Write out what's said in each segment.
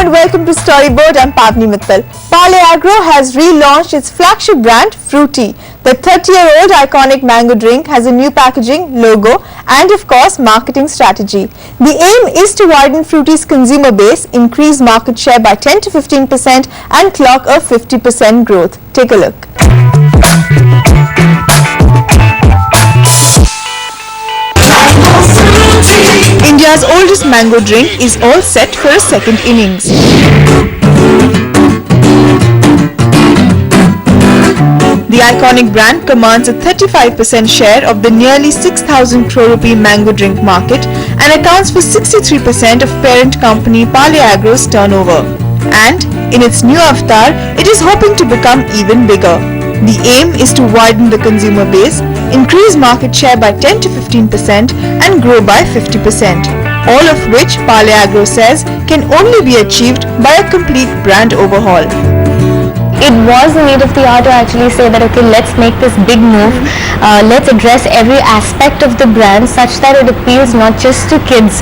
and welcome to Storyboard. I'm Pavni Mittal. Pale Agro has relaunched its flagship brand Frooti. The 30-year-old iconic mango drink has a new packaging, logo and of course marketing strategy. The aim is to widen Frooti's consumer base, increase market share by 10 to 15% and clock a 50% growth. Take a look. India's oldest mango drink is all set for a second innings. The iconic brand commands a 35% share of the nearly 6,000 crore rupee mango drink market and accounts for 63% of parent company Pale Agro's turnover. And in its new avatar, it is hoping to become even bigger. The aim is to widen the consumer base, increase market share by 10 to 15% and grow by 50%, all of which Pale Agro says can only be achieved by a complete brand overhaul. It was the need of the hour to actually say that, okay, let's make this big move. Let's address every aspect of the brand such that it appeals not just to kids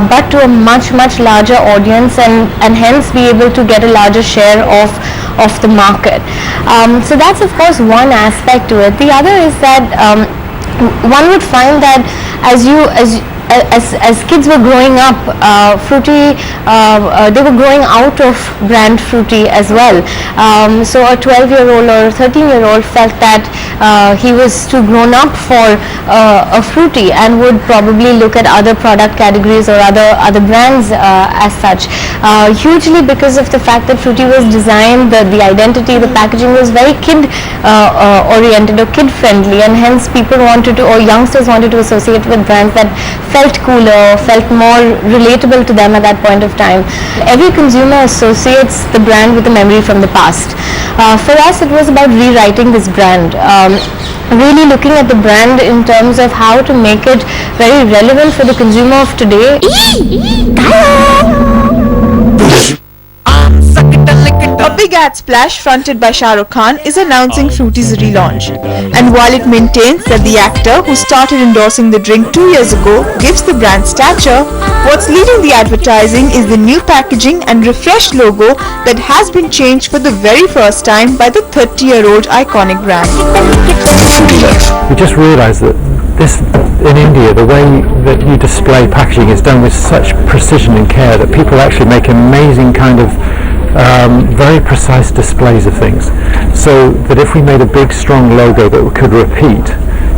but to a much larger audience and hence be able to get a larger share of the market. So that's of course one aspect to it. The other is that one would find that as kids were growing up, Frooti, they were growing out of brand Frooti as well. So a 12-year-old or a 13-year-old felt that he was too grown up for a Frooti and would probably look at other product categories or other brands as such. Hugely because of the fact that Frooti was designed, the identity, the packaging was very kid oriented or kid friendly, and hence people wanted to, or youngsters wanted to associate with brands that felt cooler, felt more relatable to them at that point of time. Every consumer associates the brand with a memory from the past. For us, it was about rewriting this brand. Really looking at the brand in terms of how to make it very relevant for the consumer of today. A big ad splash fronted by Shah Rukh Khan is announcing Frooti's relaunch. And while it maintains that the actor who started endorsing the drink 2 years ago gives the brand stature, what's leading the advertising is the new packaging and refreshed logo that has been changed for the very first time by the 30-year-old iconic brand. We just realised that in India, the way that you display packaging is done with such precision and care that people actually make amazing kind of very precise displays of things, so that if we made a big strong logo that we could repeat,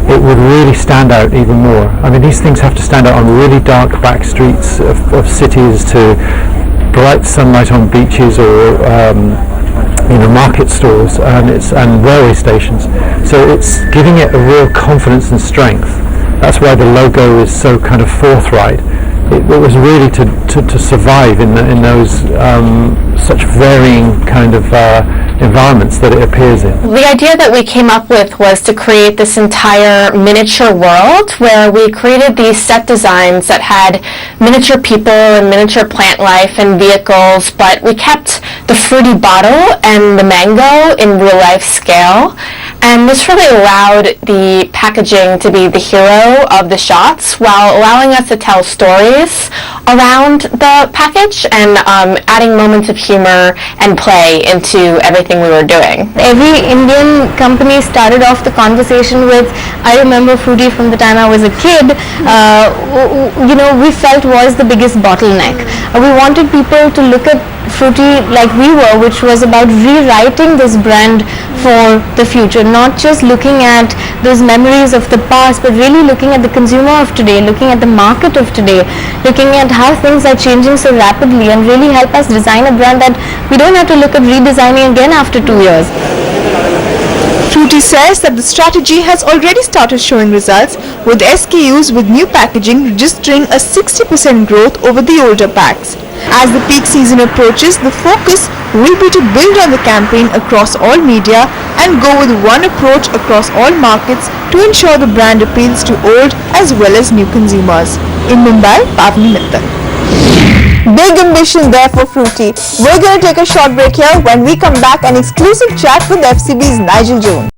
it would really stand out even more. I mean, these things have to stand out on really dark back streets of cities, to bright sunlight on beaches or market stores and railway stations. So it's giving it a real confidence and strength. That's why the logo is so kind of forthright. It was really to survive in those such varying kind of environments that it appears in. The idea that we came up with was to create this entire miniature world where we created these set designs that had miniature people and miniature plant life and vehicles, but we kept the Frooti bottle and the mango in real life scale. And this really allowed the packaging to be the hero of the shots while allowing us to tell stories around the package and adding moments of humor and play into everything we were doing. Every Indian company started off the conversation with, I remember Frooti from the time I was a kid, we felt was the biggest bottleneck. We wanted people to look at Frooti like we were, which was about rewriting this brand for the future, not just looking at those memories of the past, but really looking at the consumer of today, looking at the market of today, looking at how things are changing so rapidly, and really help us design a brand that we don't have to look at redesigning again after 2 years. Frooti says that the strategy has already started showing results, with SKUs with new packaging registering a 60% growth over the older packs. As the peak season approaches, the focus will be to build on the campaign across all media and go with one approach across all markets to ensure the brand appeals to old as well as new consumers. In Mumbai, Pavni Mittal. Big ambition there for Frooti. We're going to take a short break here. When we come back, an exclusive chat with FCB's Nigel Jones.